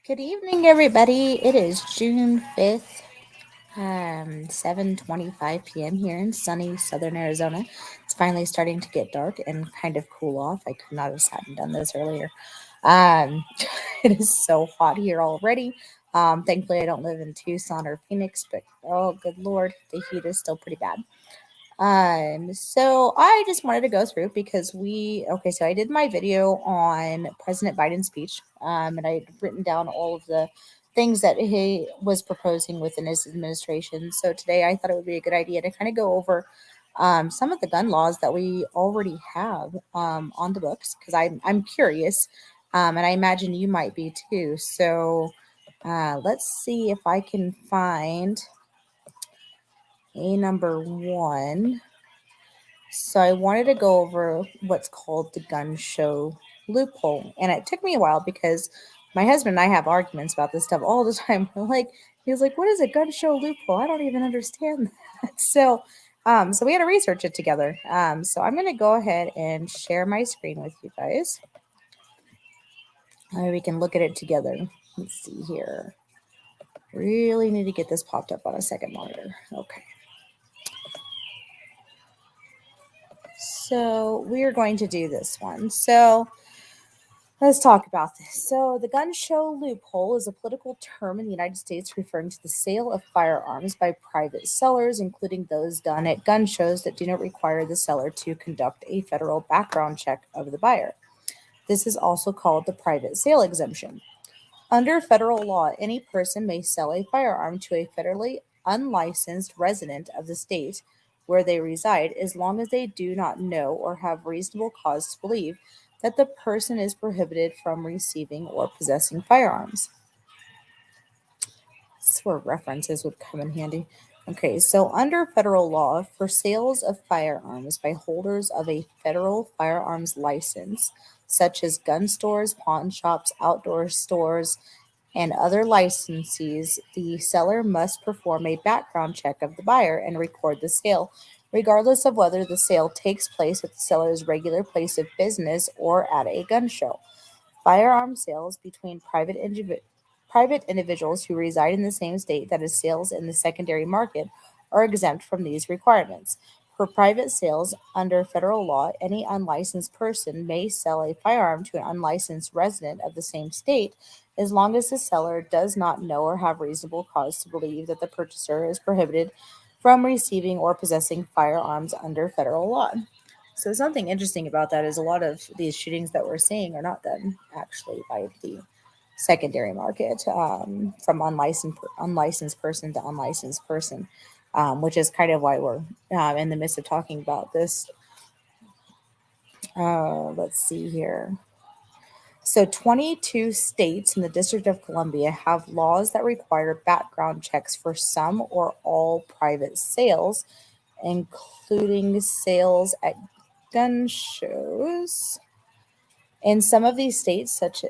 Good evening, everybody. It is June 5th, 7:25 p.m. here in sunny southern Arizona. It's finally starting to get dark and kind of cool off. I could not have sat and done this earlier. Um, it is so hot here already. Thankfully, I don't live in Tucson or Phoenix, but oh, good Lord, the heat is still pretty bad. So I just wanted to go through because so I did my video on President Biden's speech, and I had written down all of the things that he was proposing within his administration. So today I thought it would be a good idea to kind of go over some of the gun laws that we already have on the books because I'm curious, and I imagine you might be too. So let's see if I can find a number one. So I wanted to go over what's called the gun show loophole. And it took me a while because my husband and I have arguments about this stuff all the time. He was like, what is a gun show loophole? I don't even understand that. So we had to research it together. So I'm going to go ahead and share my screen with you guys. We can look at it together. Let's see here. Really need to get this popped up on a second monitor. Okay. So we're going to do this one. So let's talk about this. So, the gun show loophole is a political term in the United States referring to the sale of firearms by private sellers, including those done at gun shows that do not require the seller to conduct a federal background check of the buyer. This is also called the private sale exemption. Under federal law, any person may sell a firearm to a federally unlicensed resident of the state where they reside as long as they do not know or have reasonable cause to believe that the person is prohibited from receiving or possessing firearms. This is where references would come in handy. Okay, so under federal law, for sales of firearms by holders of a federal firearms license, such as gun stores, pawn shops, outdoor stores, and other licensees, the seller must perform a background check of the buyer and record the sale, regardless of whether the sale takes place at the seller's regular place of business or at a gun show. Firearm sales between private individuals who reside in the same state that is sales in the secondary market are exempt from these requirements. For private sales under federal law, any unlicensed person may sell a firearm to an unlicensed resident of the same state as long as the seller does not know or have reasonable cause to believe that the purchaser is prohibited from receiving or possessing firearms under federal law. So something interesting about that is a lot of these shootings that we're seeing are not done actually by the secondary market, from unlicensed person to unlicensed person, which is kind of why we're in the midst of talking about this. Let's see here. So 22 states in the District of Columbia have laws that require background checks for some or all private sales, including sales at gun shows. In some of these states, such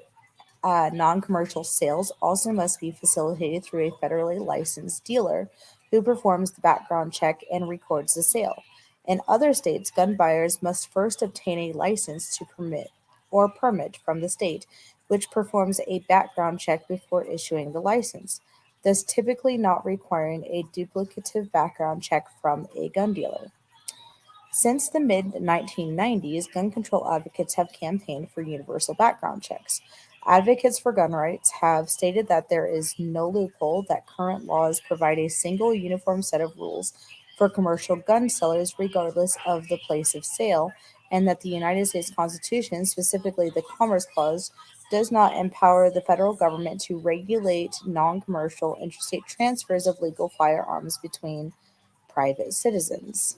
non-commercial sales also must be facilitated through a federally licensed dealer who performs the background check and records the sale. In other states, gun buyers must first obtain a license to permit from the state, which performs a background check before issuing the license, thus typically not requiring a duplicative background check from a gun dealer. Since the mid 1990s, gun control advocates have campaigned for universal background checks. Advocates for gun rights have stated that there is no loophole, that current laws provide a single uniform set of rules for commercial gun sellers regardless of the place of sale, and that the United States Constitution, specifically the Commerce Clause, does not empower the federal government to regulate non commercial interstate transfers of legal firearms between private citizens.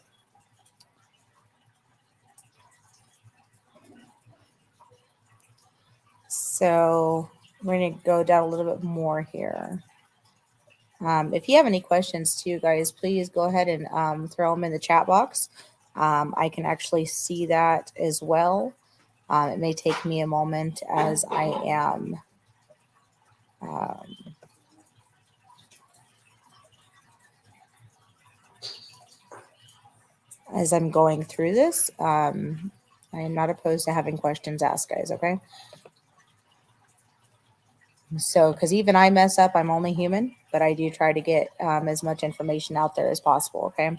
So we're going to go down a little bit more here. If you have any questions too, guys, please go ahead and throw them in the chat box. I can actually see that as well. It may take me a moment um, as I'm going through this. I am not opposed to having questions asked, guys. Okay. So, because even I mess up, I'm only human, but I do try to get as much information out there as possible. Okay.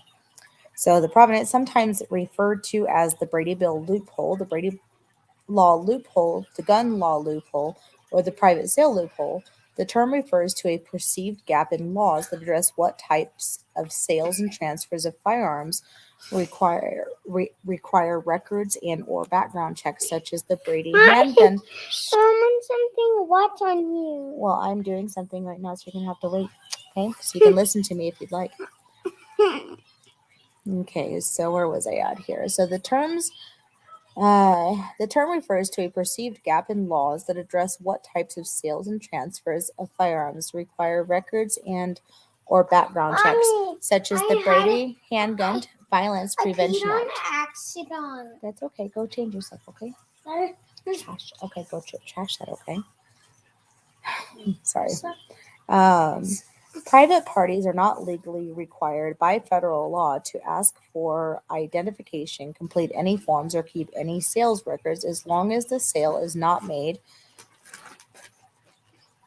So, the provenance, sometimes referred to as the Brady Bill loophole, the Brady law loophole, the gun law loophole, or the private sale loophole, the term refers to a perceived gap in laws that address what types of sales and transfers of firearms require records and or background checks, such as the Brady handgun. Someone something what on you? Well, I'm doing something right now, so you're gonna have to wait. Okay, so you can listen to me if you'd like. Okay, so where was I at here? So the term refers to a perceived gap in laws that address what types of sales and transfers of firearms require records and or background checks, such as the Brady Handgun Violence Prevention Act. Accident. That's okay. Go change yourself, okay? Trash. Okay, go trash that, okay? Sorry. Private parties are not legally required by federal law to ask for identification, complete any forms, or keep any sales records as long as the sale is not made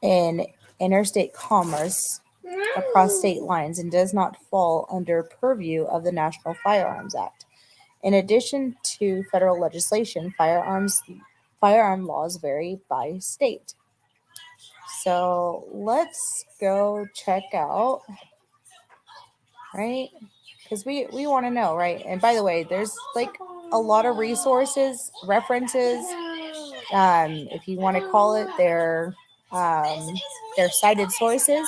in interstate commerce across state lines and does not fall under purview of the National Firearms Act. In addition to federal legislation, firearm laws vary by state. So let's go check out, right? Because we want to know, right? And by the way, there's like a lot of resources, references, if you want to call it, their cited sources.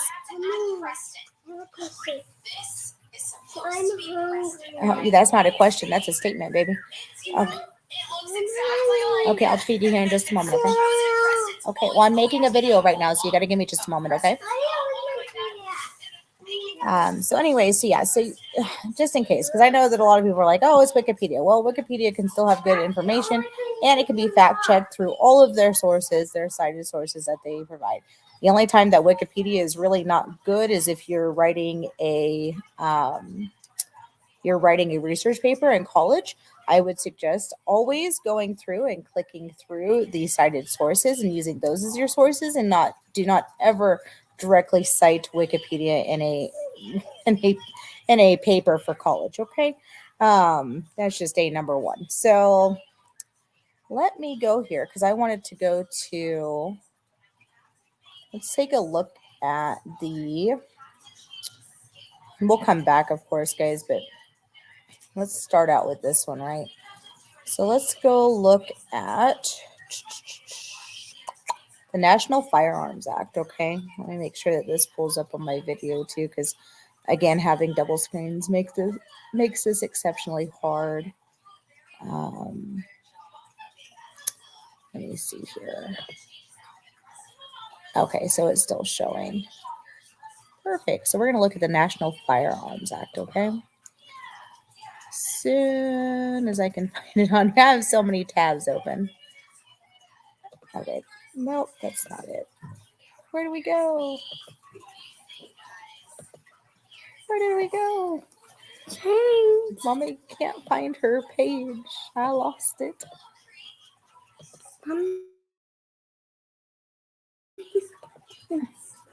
That's not a question. That's a statement, baby. Okay. Okay, I'll feed you here in just a moment, okay? Okay, well, I'm making a video right now, so you got to give me just a moment, okay? So anyway, so yeah, so just in case, because I know that a lot of people are like, oh, it's Wikipedia. Well, Wikipedia can still have good information, and it can be fact checked through all of their sources, their cited sources that they provide. The only time that Wikipedia is really not good is if you're writing a research paper in college. I would suggest always going through and clicking through the cited sources and using those as your sources, and do not ever directly cite Wikipedia in a paper for college. Okay, that's just a number one. So let me go here because I wanted to go to. Let's take a look at the. We'll come back, of course, guys, but let's start out with this one, right? So let's go look at the National Firearms Act, okay? Let me make sure that this pulls up on my video too, because again, having double screens makes this exceptionally hard. Let me see here. Okay, so it's still showing. Perfect. So we're going to look at the National Firearms Act, okay? Soon as I can find it on. I have so many tabs open. Okay. Nope, that's not it. Where do we go? Where did we go? Dang, Mommy can't find her page. I lost it.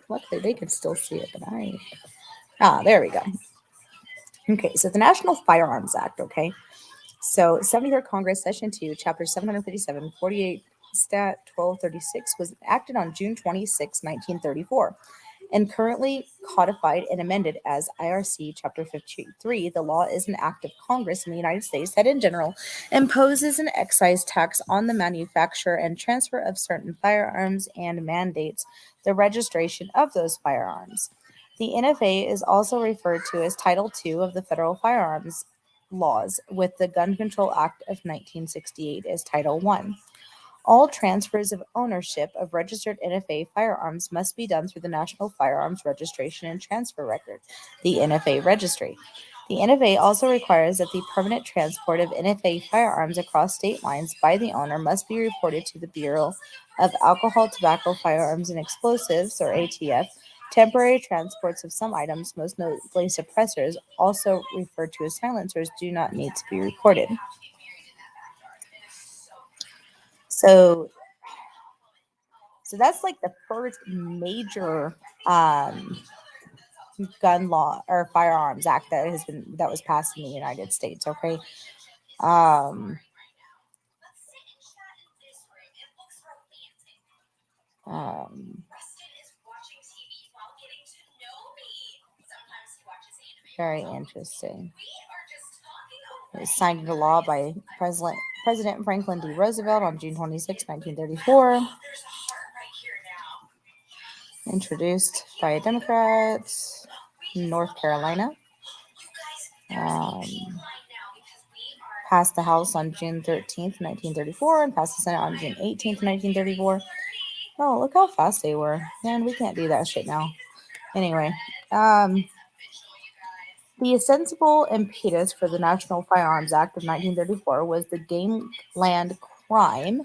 Luckily, they can still see it, but there we go. Okay, so the National Firearms Act, okay? So 73rd Congress, Session 2, Chapter 757, 48, Stat 1236 was acted on June 26, 1934. And currently codified and amended as IRC Chapter 53, the law is an act of Congress in the United States that in general imposes an excise tax on the manufacture and transfer of certain firearms and mandates the registration of those firearms. The NFA is also referred to as Title II of the Federal Firearms Laws, with the Gun Control Act of 1968 as Title I. All transfers of ownership of registered NFA firearms must be done through the National Firearms Registration and Transfer Record, the NFA Registry. The NFA also requires that the permanent transport of NFA firearms across state lines by the owner must be reported to the Bureau of Alcohol, Tobacco, Firearms, and Explosives, or ATF. Temporary transports of some items, most notably suppressors, also referred to as silencers, do not need to be reported. So So that's like the first major gun law or Firearms Act that was passed in the United States. Okay. Um, um, very interesting. It was signed into law by President Franklin D. Roosevelt on June 26, 1934. Introduced by Democrats, North Carolina. Um, passed the House on June 13th, 1934, and passed the Senate on June 18th, 1934. Oh, look how fast they were. Man, we can't do that shit now. Anyway, the ostensible impetus for the National Firearms Act of 1934 was the gangland crime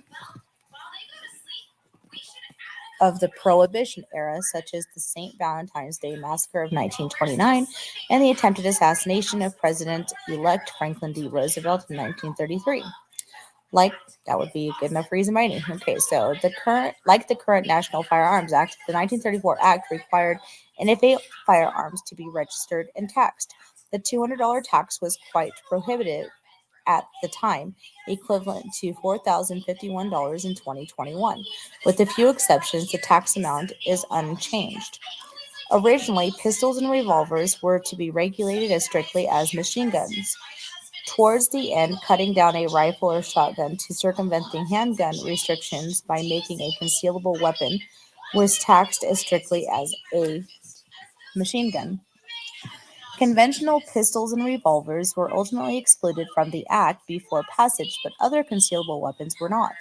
of the Prohibition era, such as the St. Valentine's Day Massacre of 1929 and the attempted assassination of President-elect Franklin D. Roosevelt in 1933. Like, that would be a good enough reason by me. Okay, so the current National Firearms Act, the 1934 Act required NFA firearms to be registered and taxed. The $200 tax was quite prohibitive at the time, equivalent to $4,051 in 2021. With a few exceptions, the tax amount is unchanged. Originally, pistols and revolvers were to be regulated as strictly as machine guns. Towards the end, cutting down a rifle or shotgun to circumvent the handgun restrictions by making a concealable weapon was taxed as strictly as a machine gun. Conventional pistols and revolvers were ultimately excluded from the Act before passage, but other concealable weapons were not.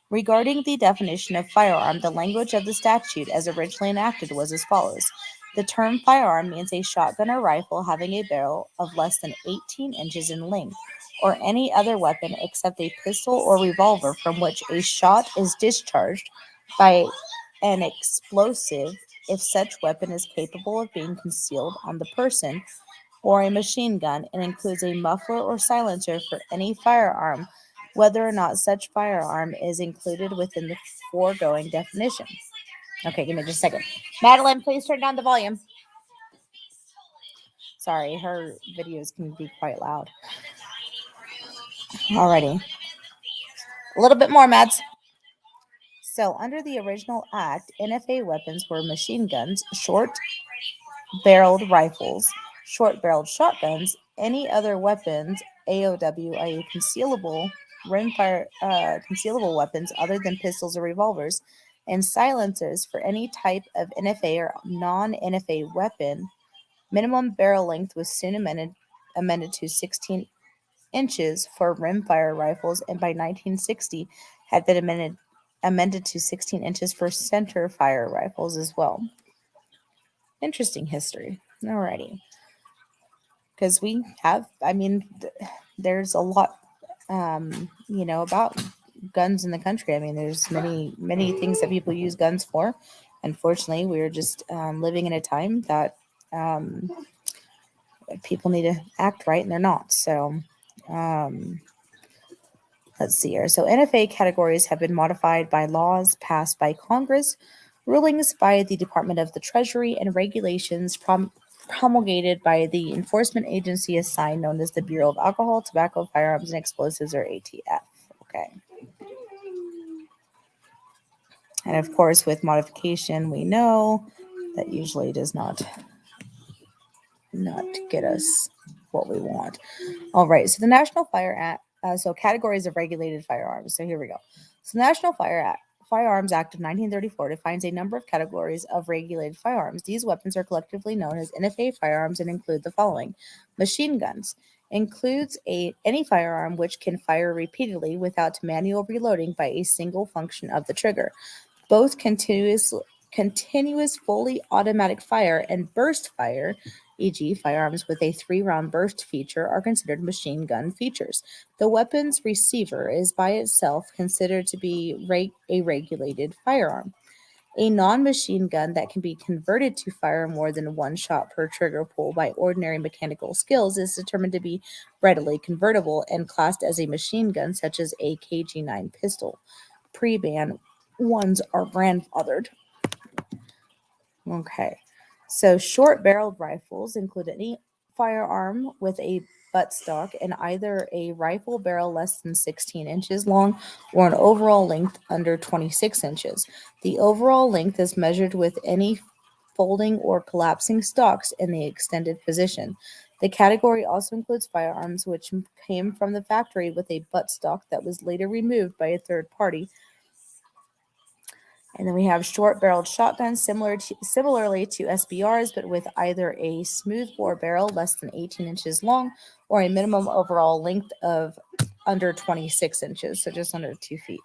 Regarding the definition of firearm, the language of the statute as originally enacted was as follows. The term firearm means a shotgun or rifle having a barrel of less than 18 inches in length, or any other weapon except a pistol or revolver from which a shot is discharged by an explosive if such weapon is capable of being concealed on the person, or a machine gun, and includes a muffler or silencer for any firearm, whether or not such firearm is included within the foregoing definition. Okay, give me just a second. Madeline, please turn down the volume. Sorry, her videos can be quite loud. Alrighty. A little bit more, Mads. So, under the original act, NFA weapons were machine guns, short-barreled rifles, short-barreled shotguns, any other weapons, AOW, i.e., concealable rimfire, concealable weapons other than pistols or revolvers, and silencers for any type of NFA or non-NFA weapon. Minimum barrel length was soon amended to 16 inches for rimfire rifles, and by 1960 had been amended to 16 inches for center fire rifles as well. Interesting history. Alrighty. Because we have, there's a lot, about guns in the country. I mean, there's many things that people use guns for. Unfortunately, we're just living in a time that people need to act right, and they're not. So, let's see here. So, NFA categories have been modified by laws passed by Congress, rulings by the Department of the Treasury, and regulations promulgated by the enforcement agency assigned, known as the Bureau of Alcohol, Tobacco, Firearms, and Explosives, or ATF. Okay. And of course, with modification, we know that usually does not get us what we want. All right. So the National Fire Act. So categories of regulated firearms. So here we go. So the National Firearms Act of 1934 defines a number of categories of regulated firearms. These weapons are collectively known as NFA firearms and include the following. Machine guns includes any firearm which can fire repeatedly without manual reloading by a single function of the trigger. Both continuous fully automatic fire and burst fire, e.g., firearms with a 3-round burst feature, are considered machine gun features. The weapon's receiver is by itself considered to be a regulated firearm. A non-machine gun that can be converted to fire more than one shot per trigger pull by ordinary mechanical skills is determined to be readily convertible and classed as a machine gun, such as a KG-9 pistol. Pre-ban ones are grandfathered. Okay, so short-barreled rifles include any firearm with a buttstock and either a rifle barrel less than 16 inches long or an overall length under 26 inches. The overall length is measured with any folding or collapsing stocks in the extended position. The category also includes firearms which came from the factory with a buttstock that was later removed by a third party. And then we have short-barreled shotguns, similarly to SBRs, but with either a smoothbore barrel less than 18 inches long or a minimum overall length of under 26 inches, so just under 2 feet.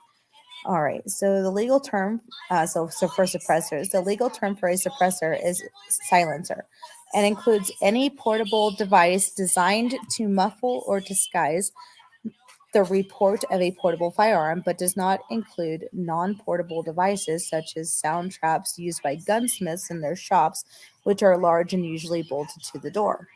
All right, so the legal term, so for suppressors, the legal term for a suppressor is silencer and includes any portable device designed to muffle or disguise the report of a portable firearm, but does not include non-portable devices such as sound traps used by gunsmiths in their shops, which are large and usually bolted to the door.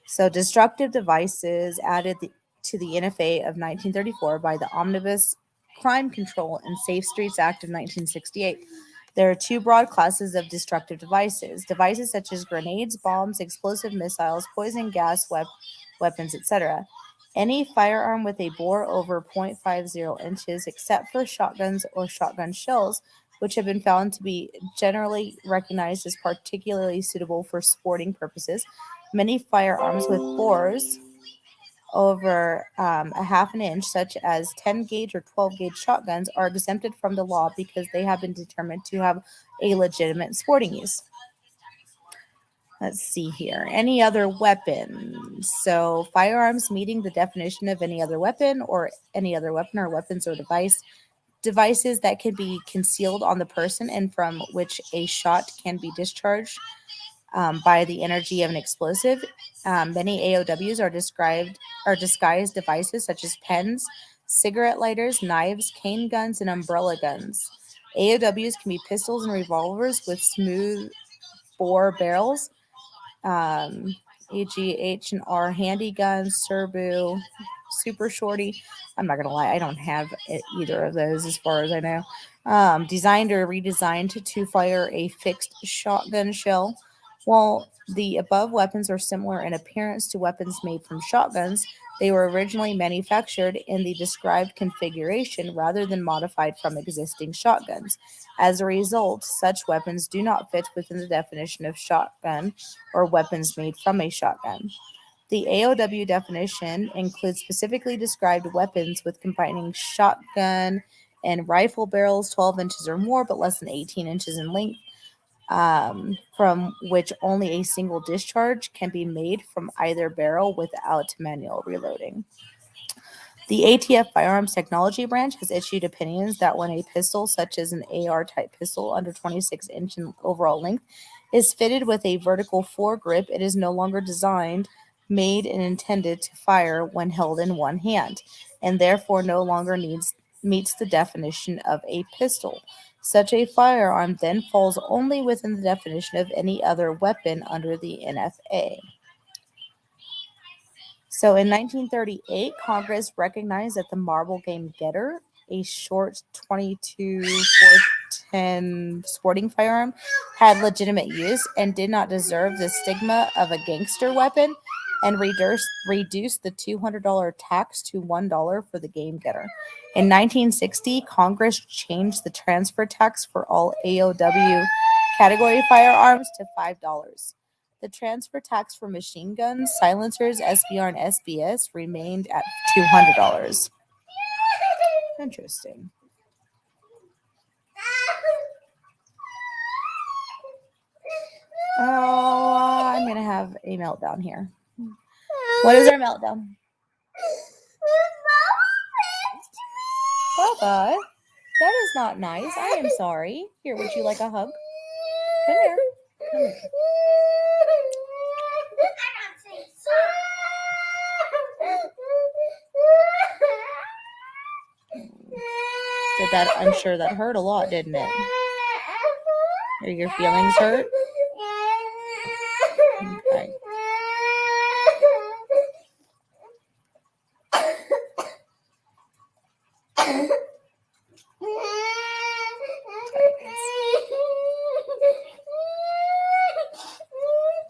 So destructive devices to the NFA of 1934 by the Omnibus Crime Control and Safe Streets Act of 1968. There are two broad classes of destructive devices. Devices such as grenades, bombs, explosive missiles, poison gas, weapons, etc. Any firearm with a bore over 0.50 inches, except for shotguns or shotgun shells, which have been found to be generally recognized as particularly suitable for sporting purposes. Many firearms with bores over a half an inch, such as 10 gauge or 12 gauge shotguns, are exempted from the law because they have been determined to have a legitimate sporting use. Let's see here. Any other weapons? So, firearms meeting the definition of any other weapon or weapons or devices that can be concealed on the person and from which a shot can be discharged by the energy of an explosive. Many AOWs are disguised devices such as pens, cigarette lighters, knives, cane guns, and umbrella guns. AOWs can be pistols and revolvers with smooth bore barrels, e.g., H&R handguns, Serbu, Super Shorty. I'm not gonna lie, I don't have either of those as far as I know. Designed or redesigned to fire a fixed shotgun shell. While the above weapons are similar in appearance to weapons made from shotguns, they were originally manufactured in the described configuration rather than modified from existing shotguns. As a result, such weapons do not fit within the definition of shotgun or weapons made from a shotgun. The AOW definition includes specifically described weapons with combining shotgun and rifle barrels 12 inches or more, but less than 18 inches in length, from which only a single discharge can be made from either barrel without manual reloading. The ATF Firearms Technology Branch has issued opinions that when a pistol, such as an AR-type pistol under 26 inch in overall length, is fitted with a vertical foregrip, it is no longer designed, made, and intended to fire when held in one hand, and therefore no longer meets the definition of a pistol. Such a firearm then falls only within the definition of any other weapon under the NFA. So in 1938, Congress recognized that the marble game Getter, a short 22-410 sporting firearm, had legitimate use and did not deserve the stigma of a gangster weapon, and reduced the $200 tax to $1 for the game Getter. In 1960, Congress changed the transfer tax for all AOW category firearms to $5. The transfer tax for machine guns, silencers, SBR, and SBS remained at $200. Interesting. Oh, I'm going to have a meltdown here. What is our meltdown? Papa, that is not nice. I am sorry. Here, would you like a hug? Come here. Come here. I'm sure that hurt a lot, didn't it? Are your feelings hurt? Okay.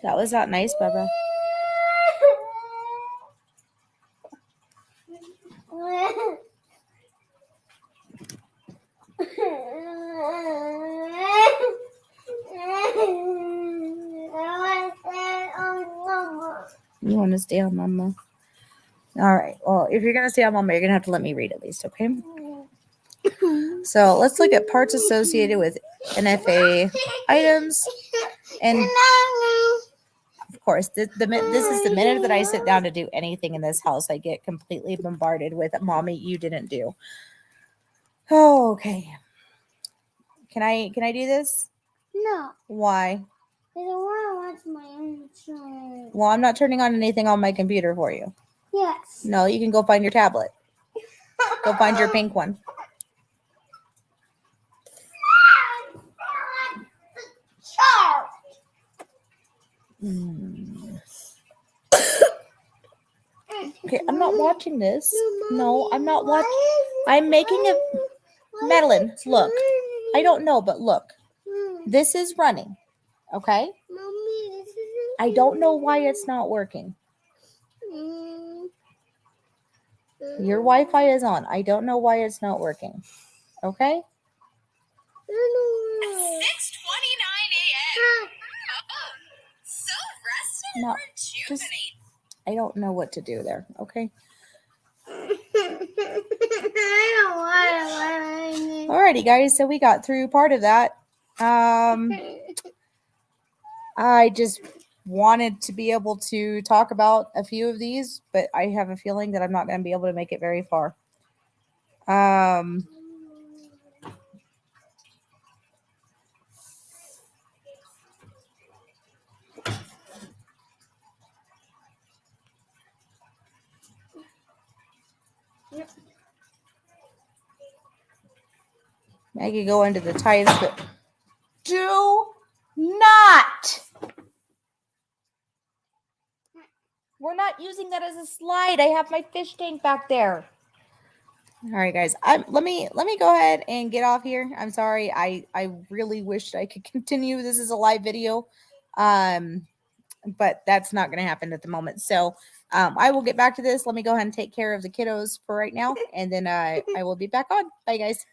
That was not nice, Bubba. You want to stay on Mama? All right. Well, if you're going to stay on Mama, you're going to have to let me read at least, okay? So let's look at parts associated with NFA items. And of course, this is the minute that I sit down to do anything in this house, I get completely bombarded with, Mommy, you didn't do. Oh, okay. Can I do this? No. Why? I don't want to watch my own show. Well, I'm not turning on anything on my computer for you. Yes. No, you can go find your tablet. Go find your pink one. Okay, I'm not watching this. No, I'm not watching. I'm making it. Madeline, look. I don't know, but look. This is running. Okay? Mommy, this isn't. I don't know why it's not working. Your Wi-Fi is on. I don't know why it's not working. Okay? 6:29 a.m. Oh, so rested and No, rejuvenated. I don't know what to do there. Okay? I don't want to. Alrighty, guys. So we got through part of that. I just wanted to be able to talk about a few of these, but I have a feeling that I'm not going to be able to make it very far. I could go into the tithes, but do not. We're not using that as a slide. I have my fish tank back there. All right, guys. Let me go ahead and get off here. I'm sorry. I really wished I could continue. This is a live video, but that's not going to happen at the moment. So I will get back to this. Let me go ahead and take care of the kiddos for right now, and then I will be back on. Bye, guys.